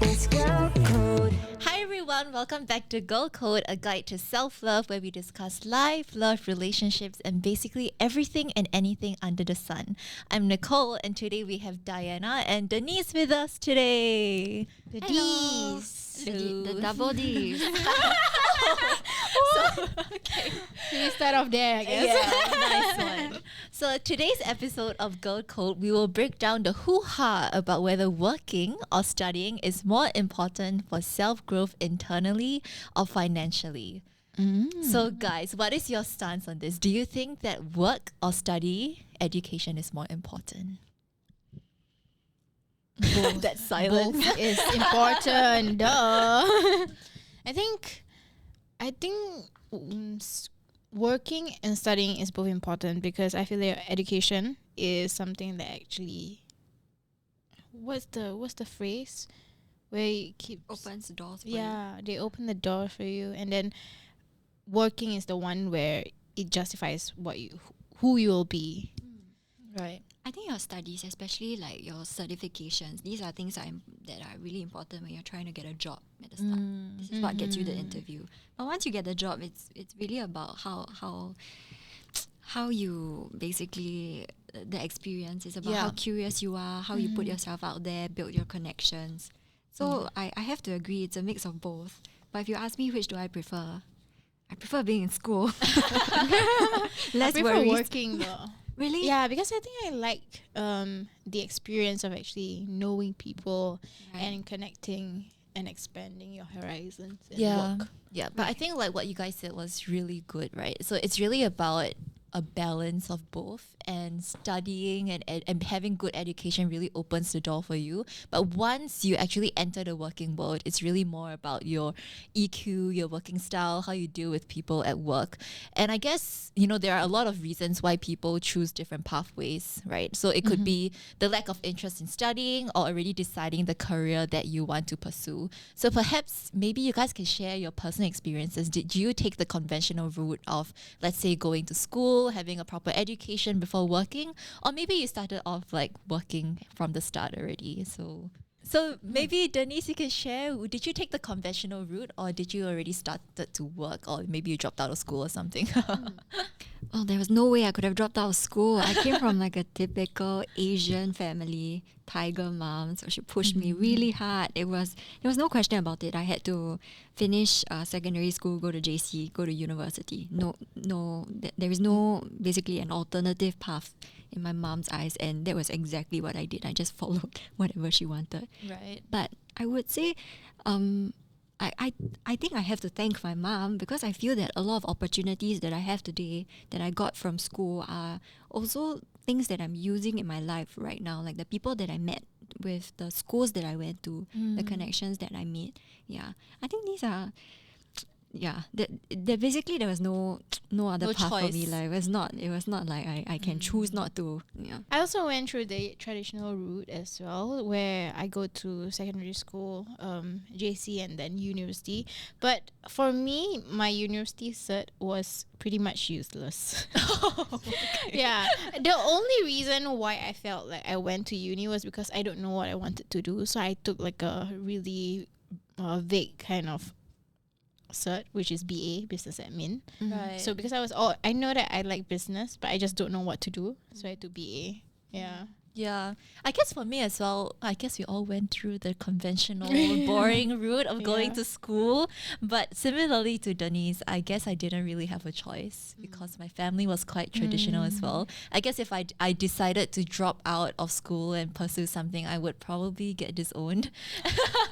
It's Girl Code. Hi everyone, welcome back to Girl Code, a guide to self-love where we discuss life, love, relationships, and basically everything and anything under the sun. I'm Nicole, and today we have Diana and Denise with us today. The Hello. D's. The double D's. Okay. Can you start off there, I guess? Yeah, nice one. So today's episode of Girl Code, we will break down the hoo-ha about whether working or studying is more important for self-growth internally or financially. So guys, what is your stance on this? Do you think that work or study, education is more important? Both. That silence. Both is important. Duh. I think working and studying is both important because I feel like education is something that actually what's the phrase where you keep Opens the doors for you. yeah, they open the door for you, and then working is the one where it justifies who you will be. Right. I think your studies, especially like your certifications, these are things that are really important when you're trying to get a job at the start. This is what gets you the interview. But once you get the job, it's really about how you basically the experience is about how curious you are, how you put yourself out there, build your connections. So I have to agree, it's a mix of both. But if you ask me which do I prefer being in school. I Less prefer worries. working though. Really? Yeah, because I think I like the experience of actually knowing people Right. and connecting and expanding your horizons and work. Yeah, but I think like what you guys said was really good, right? So it's really about a balance of both, and studying and having good education really opens the door for you. But once you actually enter the working world, it's really more about your EQ, your working style, how you deal with people at work. And I guess, there are a lot of reasons why people choose different pathways, right? So it could be the lack of interest in studying or already deciding the career that you want to pursue. So perhaps maybe you guys can share your personal experiences. Did you take the conventional route of, let's say, going to school, having a proper education before working, or maybe you started off like working from the start already? So maybe Denise, you can share, did you take the conventional route, or did you already started to work, or maybe you dropped out of school or something? Oh, there was no way I could have dropped out of school. I came from like a typical Asian family, tiger mom, so she pushed me really hard. There was no question about it. I had to finish secondary school, go to JC, go to university. There is no basically an alternative path in my mom's eyes, and that was exactly what I did. I just followed whatever she wanted. Right. But I would say, I think I have to thank my mom, because I feel that a lot of opportunities that I have today that I got from school are also things that I'm using in my life right now, like the people that I met with, the schools that I went to, the connections that I made. Yeah, I think these are. Yeah, that basically there was no other No path for me. choice. Like it was not like I can choose not to. Yeah. I also went through the traditional route as well, where I go to secondary school, JC, and then university. But for me, my university cert was pretty much useless. Yeah, the only reason why I felt like I went to uni was because I don't know what I wanted to do. So I took like a really vague kind of cert, which is BA, business admin. Right. So because I know that I like business, but I just don't know what to do, so I took BA. Yeah. Yeah, I guess for me as well, I guess we all went through the conventional boring route of going to school. But similarly to Denise, I guess I didn't really have a choice because my family was quite traditional as well. I guess if I decided to drop out of school and pursue something, I would probably get disowned.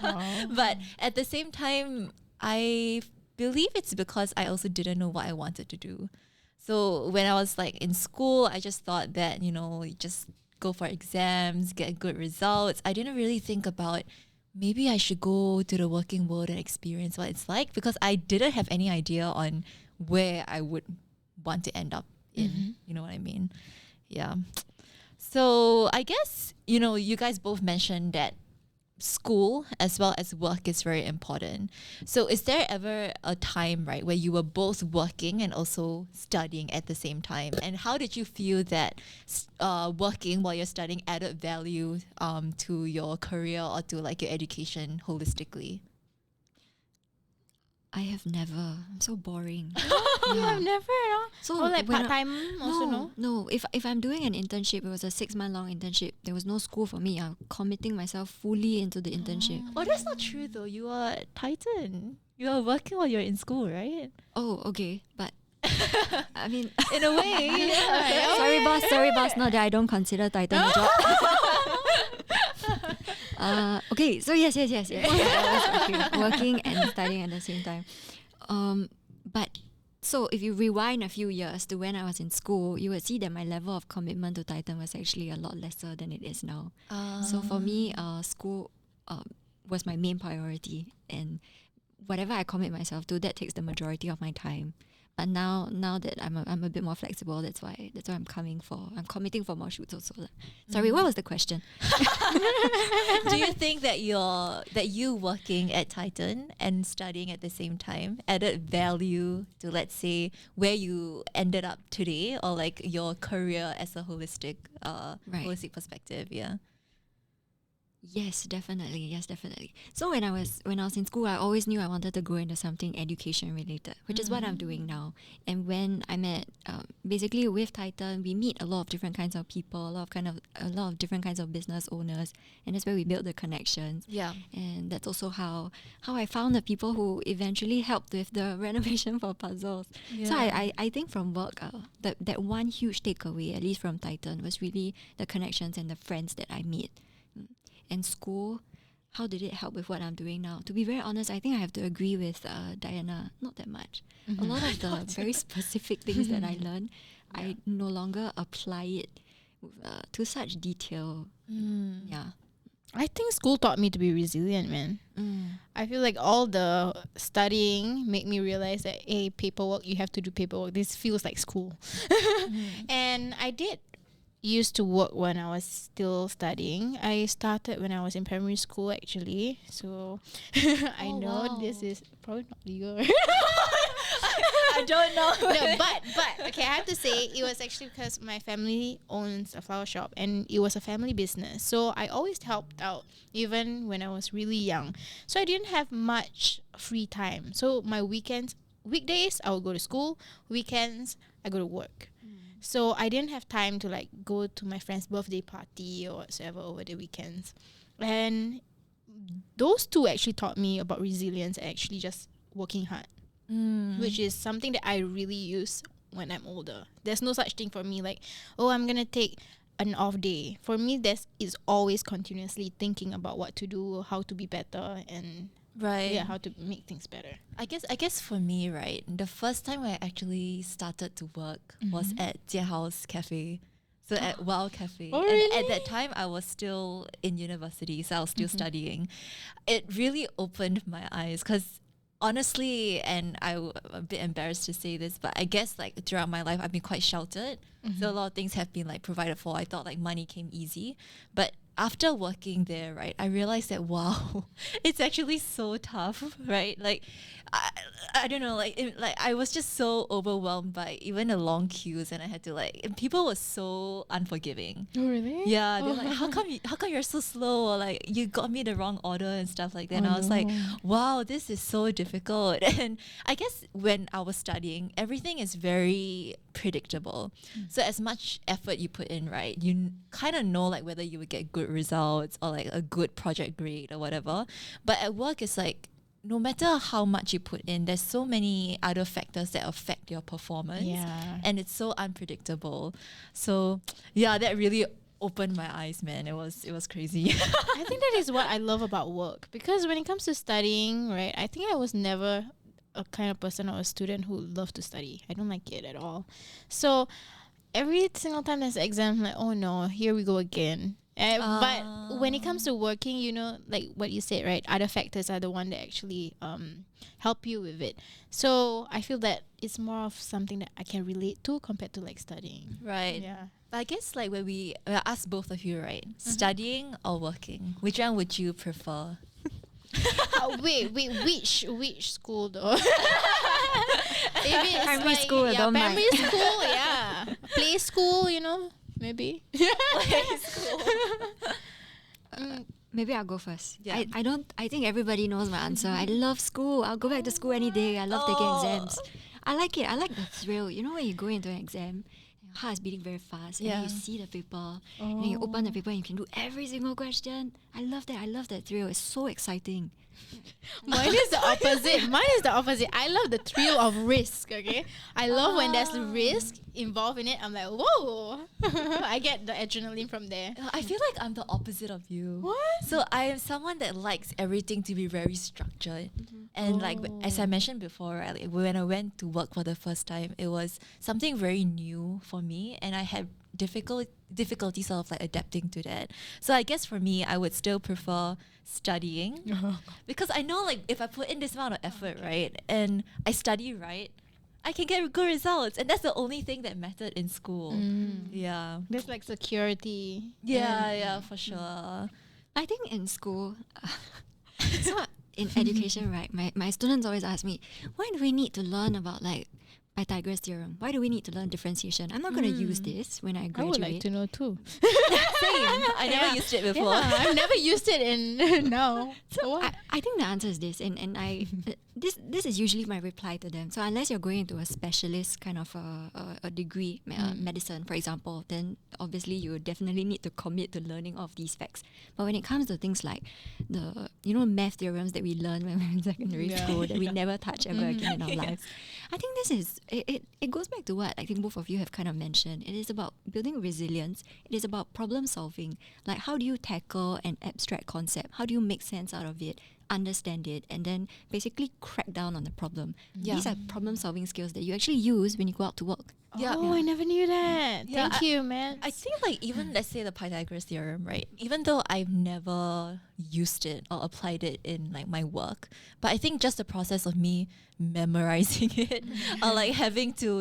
But at the same time, I believe it's because I also didn't know what I wanted to do. So when I was like in school, I just thought that, you just go for exams, get good results. I didn't really think about maybe I should go to the working world and experience what it's like, because I didn't have any idea on where I would want to end up in. You know what I mean? Yeah. So I guess, you guys both mentioned that school as well as work is very important. So is there ever a time, right, where you were both working and also studying at the same time? And how did you feel that working while you're studying added value to your career or to like your education holistically? I have never. I'm so boring. You have never, So or like when part time also no. No. If I'm doing an internship, it was a 6-month long internship. There was no school for me. I'm committing myself fully into the internship. Oh, that's not true though. You are Titan. You are working while you're in school, right? Oh, okay. But I mean, In a way. Yeah. sorry boss. Not that I don't consider Titan a job. Okay, so yes. I was working and studying at the same time. But so if you rewind a few years to when I was in school, you would see that my level of commitment to Titan was actually a lot lesser than it is now. So for me, school was my main priority, and whatever I commit myself to, that takes the majority of my time. But now that I'm a bit more flexible, that's why I'm committing for more shoots also. Sorry, what was the question? Do you think that you working at Titan and studying at the same time added value to, let's say, where you ended up today, or like your career as a holistic holistic perspective? Yeah. Yes, definitely. So when I was in school, I always knew I wanted to go into something education related, which is what I'm doing now. And when I'm at basically with Titan, we meet a lot of different kinds of people, a lot of different kinds of business owners, and that's where we build the connections. Yeah. And that's also how I found the people who eventually helped with the renovation for puzzles. Yeah. So I think from work, that one huge takeaway, at least from Titan, was really the connections and the friends that I meet. And school, how did it help with what I'm doing now? To be very honest, I think I have to agree with Diana, not that much. A lot of the very specific things that I learned, I no longer apply it to such detail. Yeah. I think school taught me to be resilient, man. I feel like all the studying made me realize that, hey, paperwork, you have to do paperwork. This feels like school. And I did used to work when I was still studying. I started when I was in primary school, actually. So I know this is probably not legal. I don't know. No, but okay, I have to say it was actually because my family owns a flower shop and it was a family business. So I always helped out even when I was really young. So I didn't have much free time. So my weekdays I would go to school, weekends I go to work. So I didn't have time to like go to my friend's birthday party or whatsoever over the weekends. And those two actually taught me about resilience and actually just working hard, which is something that I really use when I'm older. There's no such thing for me like, oh, I'm going to take an off day. For me, is always continuously thinking about what to do, how to be better, and how to make things better. I guess for me, right, the first time I actually started to work was at Jie Hao's cafe. So at Wow Cafe. Oh, and really? at that time I was still in university, so I was still studying. It really opened my eyes because honestly, and I'm a bit embarrassed to say this, but I guess like throughout my life I've been quite sheltered. So a lot of things have been like provided for. I thought like money came easy. But after working there, right, I realized that wow, it's actually so tough, right? Like I don't know, like I was just so overwhelmed by even the long queues, and I had to and people were so unforgiving. Oh, really? Yeah, they're like, how come you're so slow, or like you got me the wrong order and stuff like that. And I was like, wow, this is so difficult. And I guess when I was studying, everything is very predictable. So as much effort you put in, right, you kind of know like whether you would get good results or like a good project grade or whatever. But at work, it's like no matter how much you put in, there's so many other factors that affect your performance. Yeah. And it's so unpredictable. So yeah, that really opened my eyes, man. It was crazy. I think that is what I love about work, because when it comes to studying, right, I think I was never a kind of person or a student who loved to study. I don't like it at all. So every single time there's an exam, I'm like, oh no, here we go again. But when it comes to working, you know, like what you said, right, other factors are the one that actually help you with it. So I feel that it's more of something that I can relate to compared to like studying. Right. Yeah. But I guess like when we ask both of you, right? Studying or working, which one would you prefer? Wait, which school though? Maybe it's Primary school, I yeah, don't mind. primary school, yeah, play school, maybe. Maybe I'll go first. Yeah. I think everybody knows my answer. I love school. I'll go back to school any day. I love taking exams. I like it. I like the thrill. You know when you go into an exam, your heart is beating very fast, and then you see the paper, and then you open the paper and you can do every single question. I love that. I love that thrill. It's so exciting. Mine is the opposite. I love the thrill of risk, okay? I love when there's risk involved in it. I'm like, whoa. I get the adrenaline from there. I feel like I'm the opposite of you. What? So I am someone that likes everything to be very structured. And like as I mentioned before, right, like when I went to work for the first time, it was something very new for me, and I had difficulty sort of like adapting to that. So I guess for me, I would still prefer studying because I know like if I put in this amount of effort, right, and I study right, I can get good results, and that's the only thing that mattered in school. Yeah. There's like security. Yeah, for sure. I think in school, so in education, right, my students always ask me, why do we need to learn about like Pythagoras theorem? Why do we need to learn differentiation? I'm not going to use this when I I graduate. would like to know too. Same. I never used it before. I've never used it in now. So what? I think the answer is this, and I this is usually my reply to them. So unless you're going into a specialist kind of a degree, medicine, for example, then obviously you definitely need to commit to learning all of these facts. But when it comes to things like the math theorems that we learn when we're in secondary school that we never touch ever again in our lives, I think this is it goes back to what I think both of you have kind of mentioned. It is about building resilience. It is about problem solving. Like, how do you tackle an abstract concept? How do you make sense out of it, understand it, and then basically crack down on the problem? These are problem solving skills that you actually use when you go out to work. Yeah. Oh, I never knew that. Yeah, Thank you, man. I think like even let's say the Pythagoras theorem, right? Even though I've never used it or applied it in like my work, but I think just the process of me memorizing it or like having to,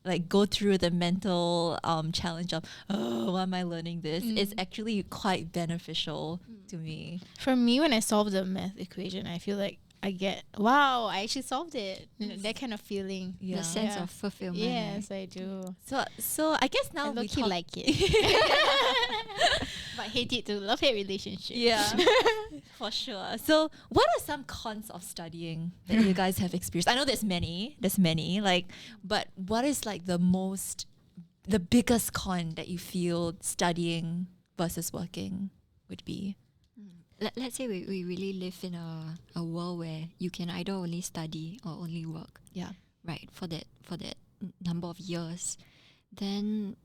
like go through the mental challenge of, oh, why am I learning this? It's actually quite beneficial to me. For me, when I solve the math equation, I feel like I get, wow, I actually solved it. That kind of feeling. Yeah. The sense of fulfillment. Yes, I do. So I guess now I we low-key talk. like it. But hate it too. Love-hate relationship. Yeah, for sure. So, what are some cons of studying that you guys have experienced? I know there's many, but what is like the biggest con that you feel studying versus working would be? Let's say we really live in a world where you can either only study or only work. Yeah. Right, for that number of years, then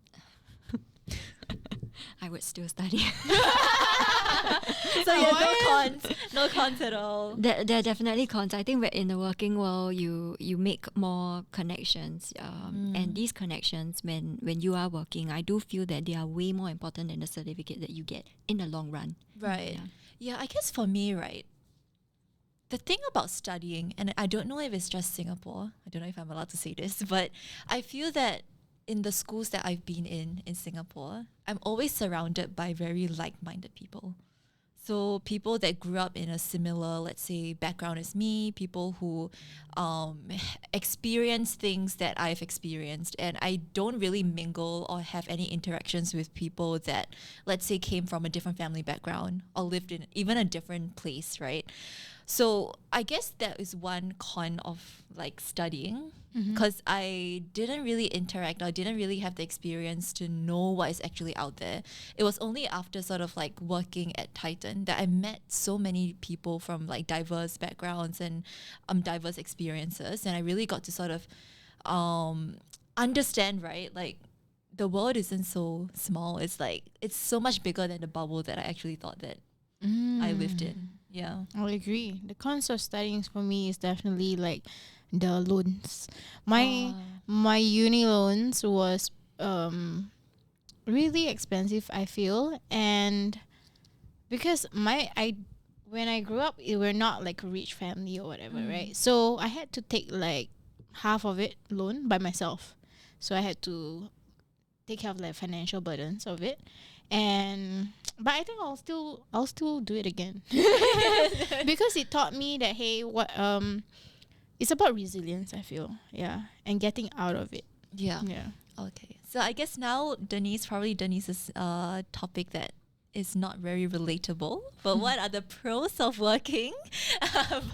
I would still study. So no cons at all. There are definitely cons. I think in the working world, you make more connections, and these connections, when you are working, I do feel that they are way more important than the certificate that you get in the long run. Right. Yeah, I guess for me, right, the thing about studying, and I don't know if it's just Singapore, I don't know if I'm allowed to say this, but I feel that in the schools that I've been in Singapore, I'm always surrounded by very like-minded people. So people that grew up in a similar, let's say, background as me, people who experience things that I've experienced, and I don't really mingle or have any interactions with people that, let's say, came from a different family background or lived in even a different place, right? So I guess that is one con of like studying, because I didn't really interact or didn't really have the experience to know what is actually out there. It was only after sort of like working at Titan that I met so many people from like diverse backgrounds and diverse experiences, and I really got to sort of understand, right, like the world isn't so small. It's like it's so much bigger than the bubble that I actually thought that I lived in. Yeah. I agree. The cons of studying for me is definitely like the loans. My uni loans was really expensive, I feel, and because when I grew up, we're not like a rich family or whatever, right? So I had to take like half of it loan by myself. So I had to take care of like financial burdens of it. And but I think I'll still do it again. Because it taught me that hey, it's about resilience, I feel. Yeah. And getting out of it. Yeah. Yeah. Okay. So I guess now Denise's topic that is not very relatable. But what are the pros of working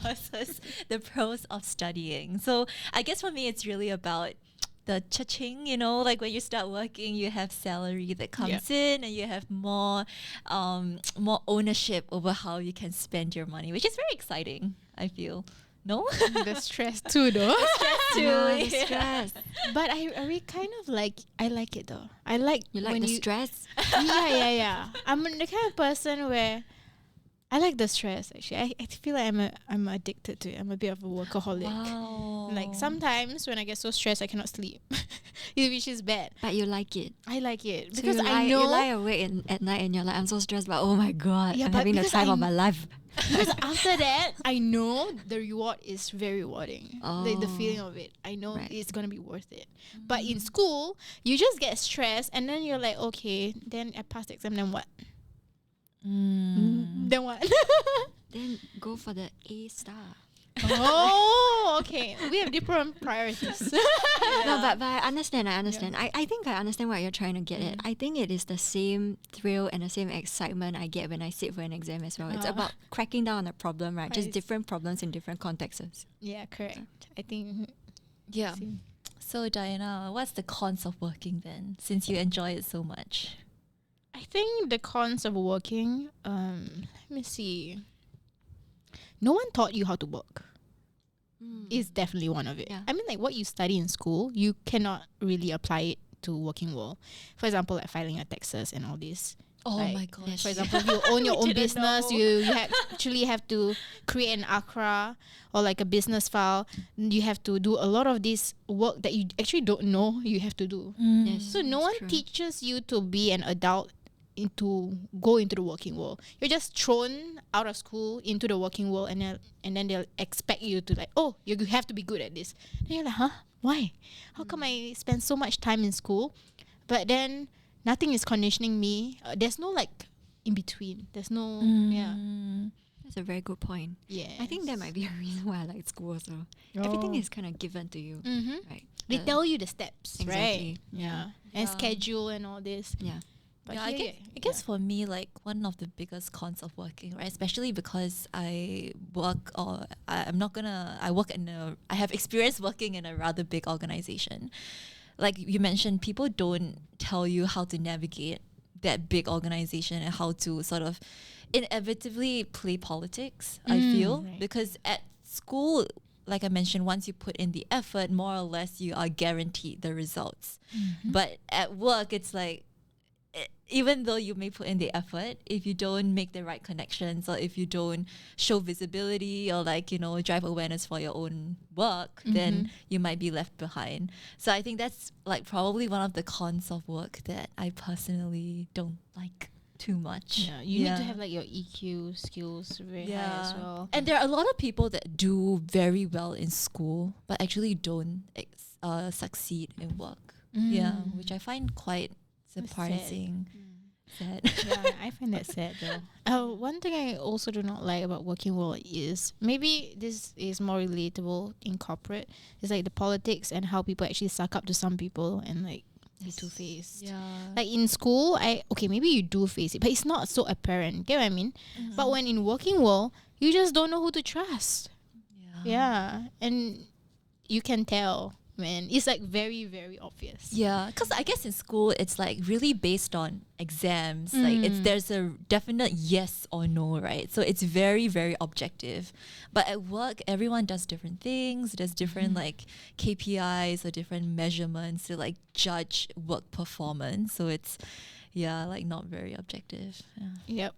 versus the pros of studying? So I guess for me, it's really about the cha-ching, you know, like when you start working, you have salary that comes in and you have more ownership over how you can spend your money, which is very exciting, I feel. No? The stress too, though. The stress. But I really kind of I like it though. I like You like when the stress? yeah. I'm the kind of person where I like the stress. Actually, I feel like I'm addicted to it. I'm a bit of a workaholic. Wow. Like sometimes when I get so stressed, I cannot sleep, which is bad. But you like it. I like it So because you I know. you lie awake at night and you're like, I'm so stressed, but oh my god, Yeah, I'm but having the because time I of my life. Because after that, I know the reward is very rewarding. The Oh. feeling of it, I know Right. it's gonna be worth it. But in school, you just get stressed, and then you're like, okay, then I passed the exam, then what? Then what? Then go for the A star. Oh, okay. We have different priorities. No, but I understand. I think I understand what you're trying to get at. I think it is the same thrill and the same excitement I get when I sit for an exam as well. It's about cracking down on a problem, right? Just Right. different problems in different contexts. Yeah, correct. I think. Yeah. Same. So Diana, what's the cons of working then, since you enjoy it so much? I think the cons of working. Let me see. No one taught you how to work. Is definitely one of it. Yeah. I mean, like what you study in school, you cannot really apply it to working world. For example, like filing your taxes and all this. Oh Like, my gosh. For example, if you own your We own didn't business, know. you actually have to create an ACRA or like a business file. You have to do a lot of this work that you actually don't know you have to do. Yes. So no that's one true. teaches you to be an adult go into the working world. You're just thrown out of school into the working world, and then they'll expect you to like, oh, you have to be good at this. Then you're like, huh? Why? How come I spend so much time in school, but then nothing is conditioning me? There's no like in between. There's no That's a very good point. yeah. I think that might be a reason why I like school also. Everything is kind of given to you, right? They The- tell you the steps, Exactly. right? Yeah. And schedule and all this. Yeah. But Yeah, I guess for me, like one of the biggest cons of working, right? Especially because I work or I have experience working in a rather big organization. Like you mentioned, people don't tell you how to navigate that big organization and how to sort of inevitably play politics, I feel. Right. Because at school, like I mentioned, once you put in the effort, more or less you are guaranteed the results. But at work, it's like, even though you may put in the effort, if you don't make the right connections or if you don't show visibility or like, you know, drive awareness for your own work, then you might be left behind. So I think that's like probably one of the cons of work that I personally don't like too much. Yeah, you need to have like your EQ skills very high as well. And there are a lot of people that do very well in school but actually don't succeed in work. Yeah, which I find quite surprising. Sad. Yeah, I find that sad though. One thing I also do not like about working world is, maybe this is more relatable in corporate, is like the politics and how people actually suck up to some people and like be two-faced. Yeah. Like in school, maybe you do face it, but it's not so apparent. Get what I mean? But when in working world, you just don't know who to trust. Yeah, and you can tell, man. It's like very, very obvious. Yeah, because I guess in school it's like really based on exams. Like there's a definite yes or no, right? So it's very, very objective. But at work, everyone does different things. There's different like KPIs or different measurements to like judge work performance. So it's like not very objective. Yeah. Yep.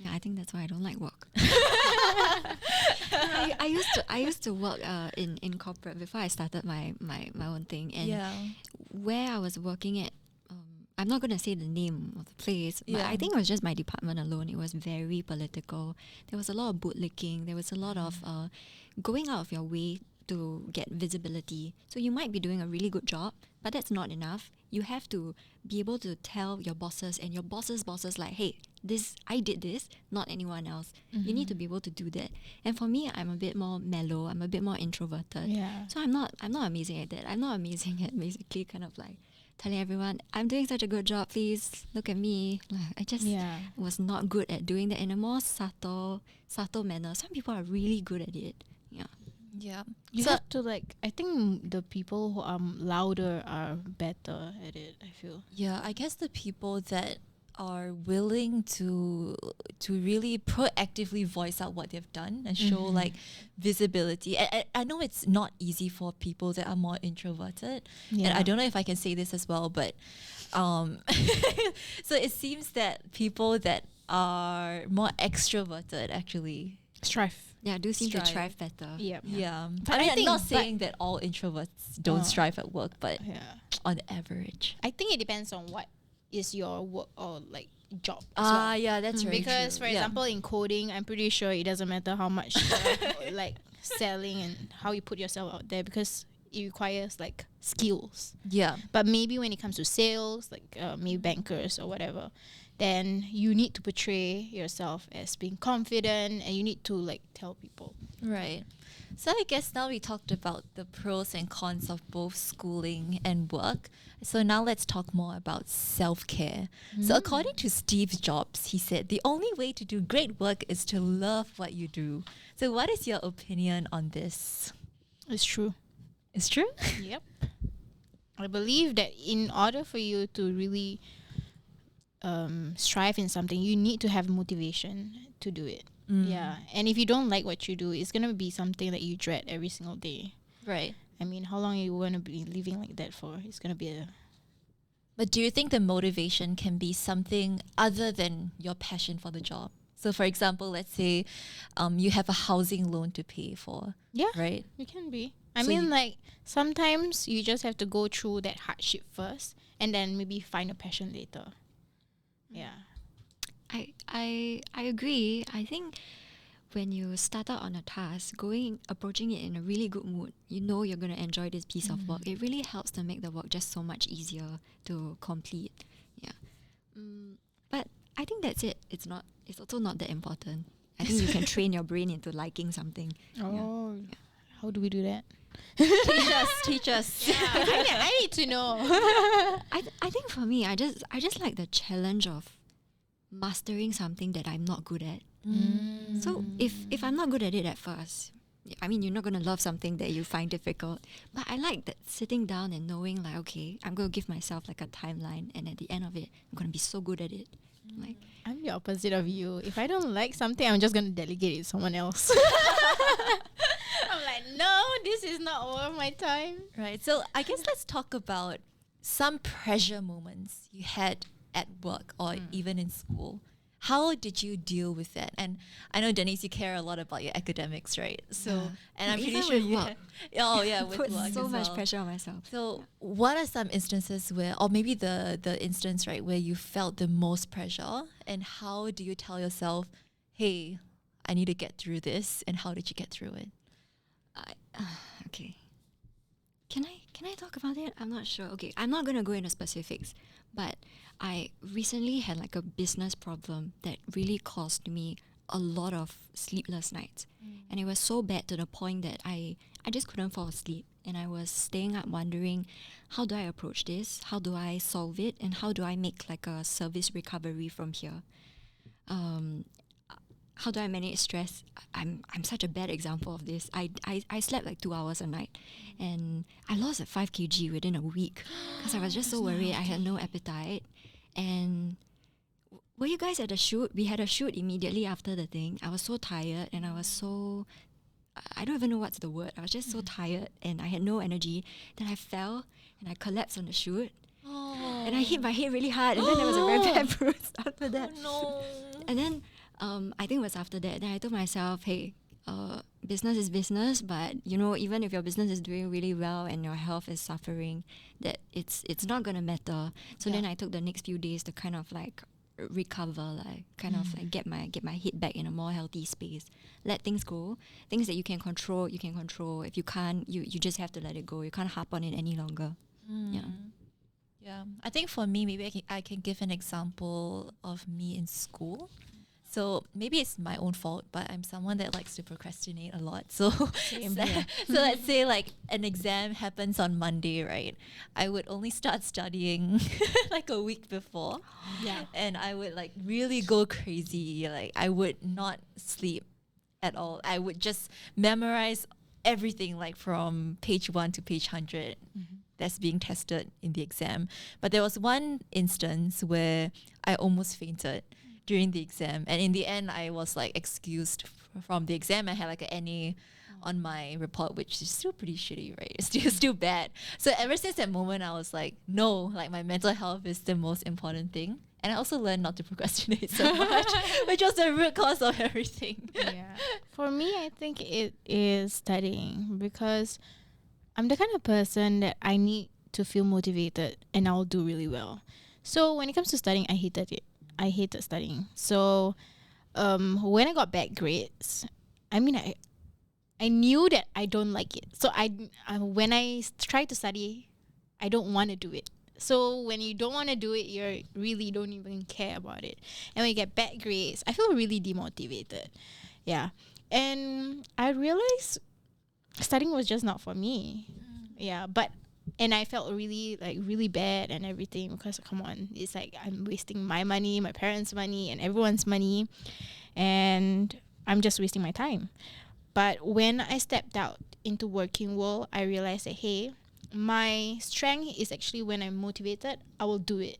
Yeah, I think that's why I don't like work. I used to work in corporate before I started my own thing, and where I was working at, I'm not going to say the name of the place, but I think it was just my department alone. It was very political. There was a lot of bootlicking. There was a lot of going out of your way to get visibility. So you might be doing a really good job, but that's not enough. you have to be able to tell your bosses and your bosses like, hey, this I did this, not anyone else. You need to be able to do that. And for me, I'm a bit more mellow. I'm a bit more introverted. Yeah. So I'm not amazing at that. I'm not amazing at basically kind of like telling everyone, I'm doing such a good job, please look at me. Like, I just was not good at doing that in a more subtle manner. Some people are really good at it. Yeah. Yeah. You So have to like. I think the people who are louder are better at it. I feel. yeah, I guess the people that are willing to really proactively voice out what they've done and show like visibility. I know it's not easy for people that are more introverted. And I don't know if I can say this as well, but so it seems that people that are more extroverted actually Strive. Yeah, do seem to Strive. thrive better. Yep. yeah. But I mean, I I'm not think- saying that all introverts don't strive at work, but Yeah. on average. I think it depends on what is your work or like job as well. Yeah, that's very Because true. for example in coding, I'm pretty sure it doesn't matter how much like selling and how you put yourself out there, because it requires like skills. yeah. But maybe when it comes to sales, like maybe bankers or whatever, then you need to portray yourself as being confident, and you need to like tell people. Right. So I guess now we talked about the pros and cons of both schooling and work. So now let's talk more about self-care. So according to Steve Jobs, he said the only way to do great work is to love what you do. So what is your opinion on this? It's true. It's true? Yep. I believe that in order for you to really strive in something, you need to have motivation to do it. Yeah. And if you don't like what you do, it's going to be something that you dread every single day. Right. I mean, how long are you going to be living like that for? It's going to be a... But do you think the motivation can be something other than your passion for the job? So for example, let's say you have a housing loan to pay for, Yeah, right? it can be. I So mean, you- like, sometimes you just have to go through that hardship first and then maybe find a passion later. Yeah. I agree. I think when you start out on a task, approaching it in a really good mood, you know you're going to enjoy this piece of work. It really helps to make the work just so much easier to complete. Yeah. But I think that's it. It's also not that important. I think you can train your brain into liking something. Oh, how do we do that? Teach us. I need to know. I think for me, I just like the challenge of mastering something that I'm not good at. So if I'm not good at it at first, I mean, you're not going to love something that you find difficult. But I like that sitting down and knowing like, okay, I'm going to give myself like a timeline, and at the end of it, I'm going to be so good at it. Like, I'm the opposite of you. If I don't like something, I'm just going to delegate it to someone else. I'm like, no, this is not worth my time. Right. So I guess let's talk about some pressure moments you had at work or even in school. How did you deal with that? And I know, Denise, you care a lot about your academics, right? So, and I'm pretty Even sure with you work. oh yeah, with put work so as much well. pressure on myself. So, what are some instances where, or maybe the instance, right, where you felt the most pressure, and how do you tell yourself, hey, I need to get through this, and how did you get through it? Okay. Can I talk about it? I'm not sure. Okay, I'm not gonna go into specifics, but I recently had like a business problem that really caused me a lot of sleepless nights, and it was so bad to the point that I just couldn't fall asleep, and I was staying up wondering, how do I approach this? How do I solve it? And how do I make like a service recovery from here? How do I manage stress? I'm such a bad example of this. I slept like 2 hours a night, and I lost like 5 kg within a week because I was just so worried. I had no appetite. And were you guys at the shoot? We had a shoot immediately after the thing. I was so tired, and I was so, I don't even know what's the word. I was just so tired, and I had no energy. Then I fell and I collapsed on the shoot, and I hit my head really hard, and then there was a very bad bruise after that. No. And then I think it was after that, then I told myself, hey, business is business, but you know, even if your business is doing really well and your health is suffering, that it's not gonna matter. So then I took the next few days to kind of like recover, like kind of like get my head back in a more healthy space. Let things go. Things that you can control, you can control. If you can't, you just have to let it go. You can't harp on it any longer. Yeah. Yeah, I think for me, maybe I can give an example of me in school. So maybe it's my own fault, but I'm someone that likes to procrastinate a lot. So, Same so, here. so let's say like an exam happens on Monday, right? I would only start studying like a week before. Yeah. And I would like really go crazy. Like I would not sleep at all. I would just memorize everything like from page 1 to page 100 that's being tested in the exam. But there was one instance where I almost fainted during the exam, and in the end I was like excused from the exam. I had like an NA on my report, which is still pretty shitty, right? It's still bad. So ever since that moment I was like, no, like my mental health is the most important thing. And I also learned not to procrastinate so much, which was the root cause of everything. Yeah. For me, I think it is studying, because I'm the kind of person that I need to feel motivated and I'll do really well. So when it comes to studying, I hated it. I hated studying. So when I got bad grades, I mean, I knew that I don't like it. So when I try to study, I don't want to do it. So when you don't want to do it, you really don't even care about it. And when you get bad grades, I feel really demotivated. Yeah. And I realized studying was just not for me. Yeah. And I felt really bad and everything, because come on, it's like I'm wasting my money, my parents' money, and everyone's money, and I'm just wasting my time. But when I stepped out into working world, I realized that, hey, my strength is actually when I'm motivated, I will do it.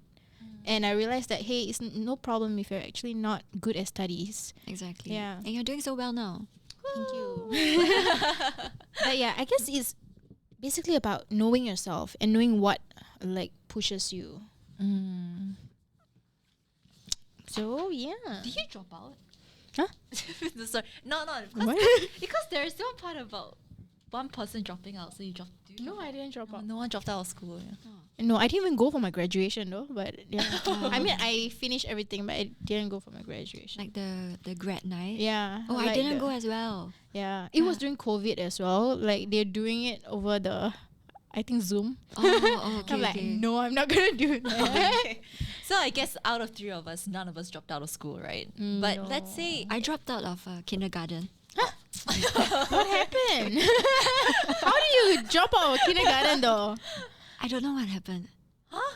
And I realized that, hey, it's no problem if you're actually not good at studies. Exactly. Yeah. And you're doing so well now. Thank you. But yeah, I guess it's basically about knowing yourself and knowing what like pushes you. So yeah. Did you drop out? Huh? No, sorry. No, What? because there is still part about one person dropping out, so you dropped. No, I didn't drop out. No one dropped out of school. Yeah. No, I didn't even go for my graduation though. But yeah, I mean, I finished everything, but I didn't go for my graduation. Like the grad night. Yeah. Oh, I like didn't go as well. Yeah, it was during COVID as well. Like they're doing it over the, I think Zoom. Oh, okay. I'm like, okay. no, I'm not gonna do that. Okay. So I guess out of 3 of us, none of us dropped out of school, right? But No. let's say I dropped out of kindergarten. What happened? How do you drop out of kindergarten though? I don't know what happened.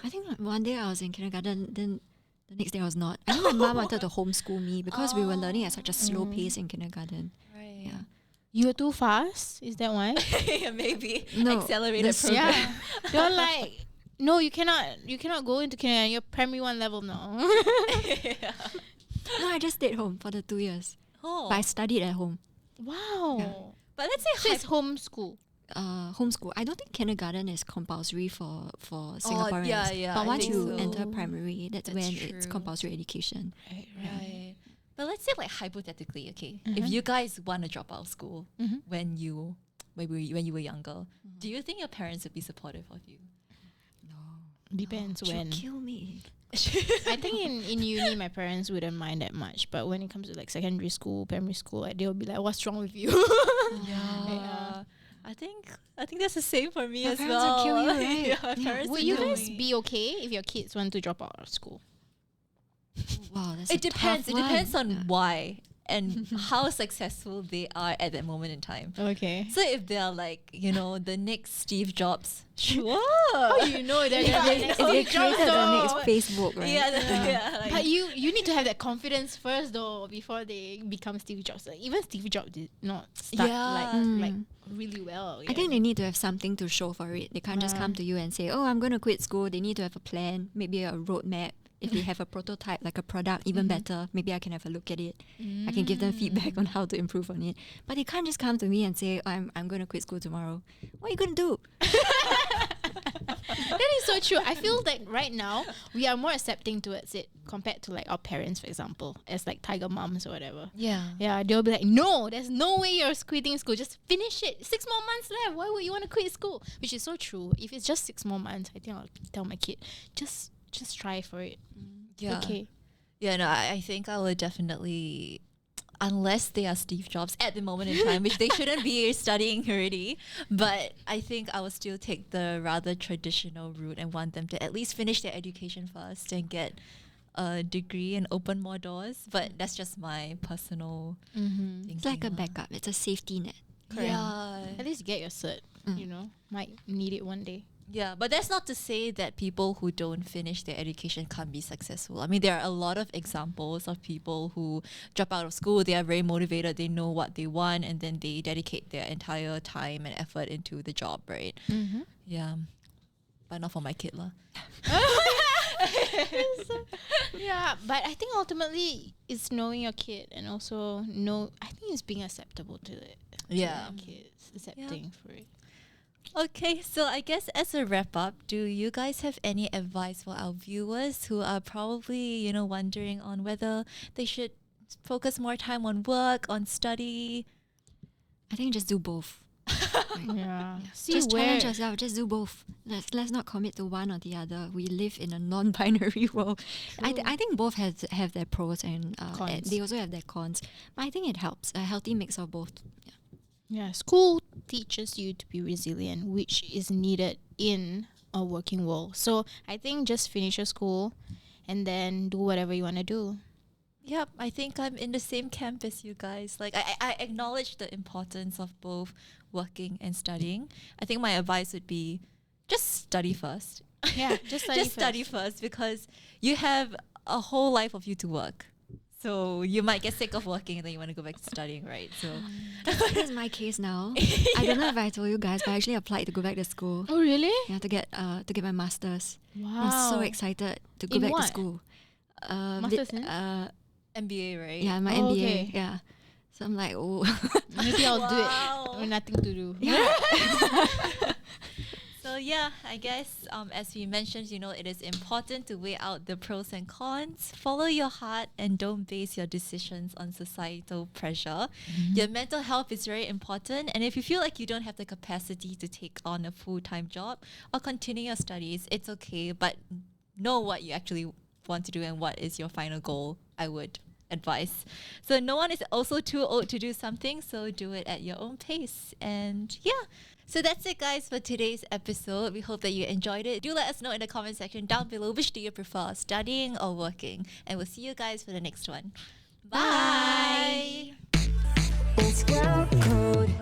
I think one day I was in kindergarten, then the next day I was not. I think my mom wanted to homeschool me because we were learning at such a slow pace in kindergarten. right. Yeah. You were too fast? Is that why? Yeah, maybe No, accelerated the- program. Yeah. They're like, no, you cannot go into kindergarten. You're primary 1 level now. Yeah. No, I just stayed home for the 2 years. Oh. But I studied at home. Wow. But let's say So it's homeschool. Homeschool. I don't think kindergarten is compulsory for Singaporeans. yeah, But I once think you so. enter primary, that's That's when it's true. compulsory education. Right. But let's say like hypothetically, okay, if you guys want to drop out of school when you were younger, do you think your parents would be supportive of you? Depends She'll when. kill me. I think in uni my parents wouldn't mind that much, but when it comes to like secondary school, primary school, like, they'll be like, "What's wrong with you?" Yeah. I think that's the same for me Your as parents well. would kill you, right? Yeah, my Yeah. parents Would would you kill guys me. be okay if your kids want to drop out of school? Wow, that's It a depends. tough It depends one. on why and how successful they are at that moment in time. Okay. So if they're like, the next Steve Jobs, sure. How do you know they're Yeah, gonna I be know. next They Steve Jobs created the though? next Facebook, right? Yeah, like, But you need to have that confidence first though before they become Steve Jobs. Like, even Steve Jobs did not start Yeah. like really well. I think they need to have something to show for it. They can't just come to you and say, "Oh, I'm going to quit school." They need to have a plan, maybe a roadmap. If they have a prototype, like a product, even better, maybe I can have a look at it. I can give them feedback on how to improve on it. But they can't just come to me and say, I'm going to quit school tomorrow. What are you going to do? That is so true. I feel like right now we are more accepting towards it compared to like our parents, for example, as like tiger moms or whatever. yeah. Yeah, they'll be like, no, there's no way you're quitting school. Just finish it. 6 more months left. Why would you want to quit school? Which is so true. If it's just 6 more months, I think I'll tell my kid, just try for it. Yeah. Okay. Yeah, no, I think I would definitely unless they are Steve Jobs at the moment in time, which they shouldn't be studying already. But I think I will still take the rather traditional route and want them to at least finish their education first and get a degree and open more doors. But that's just my personal thinking. It's like a lah. backup. It's a safety net. Correct. Yeah. At least get your cert. You know, might need it one day. Yeah, but that's not to say that people who don't finish their education can't be successful. I mean, there are a lot of examples of people who drop out of school, they are very motivated, they know what they want, and then they dedicate their entire time and effort into the job, right? Yeah. But not for my kid lah. Yeah, but I think ultimately it's knowing your kid and also I think it's being acceptable to it. to Yeah. your kids, accepting for it. Okay, so I guess as a wrap up, do you guys have any advice for our viewers who are probably, wondering on whether they should focus more time on work, on study? I think just do both. Yeah. See Just where challenge yourself. Just do both. Let's not commit to one or the other. We live in a non-binary world. I think both have their pros and Cons. they also have their cons. But I think it helps. A healthy mix of both. Yeah. Yeah, school teaches you to be resilient, which is needed in a working world. So I think just finish your school and then do whatever you want to do. Yep, I think I'm in the same camp as you guys. Like, I acknowledge the importance of both working and studying. I think my advice would be just study first. Yeah, just study Study first because you have a whole life of you to work. So you might get sick of working and then you want to go back to studying, right? So That's my case now. I don't know if I told you guys, but I actually applied to go back to school. Oh, really? Yeah, to get my masters. Wow. I'm so excited to go In back what? to school. Masters in? MBA, right? Yeah, my Oh, MBA. okay. Yeah. So I'm like, oh. Maybe I'll do Wow. it with nothing to do. So yeah, I guess as we mentioned, it is important to weigh out the pros and cons. Follow your heart and don't base your decisions on societal pressure. Your mental health is very important, and if you feel like you don't have the capacity to take on a full-time job or continue your studies, it's okay, but know what you actually want to do and what is your final goal, I would advise. So no one is also too old to do something, so do it at your own pace. And yeah. So that's it, guys, for today's episode. We hope that you enjoyed it. Do let us know in the comment section down below which do you prefer, studying or working. And we'll see you guys for the next one. Bye. It's girl code.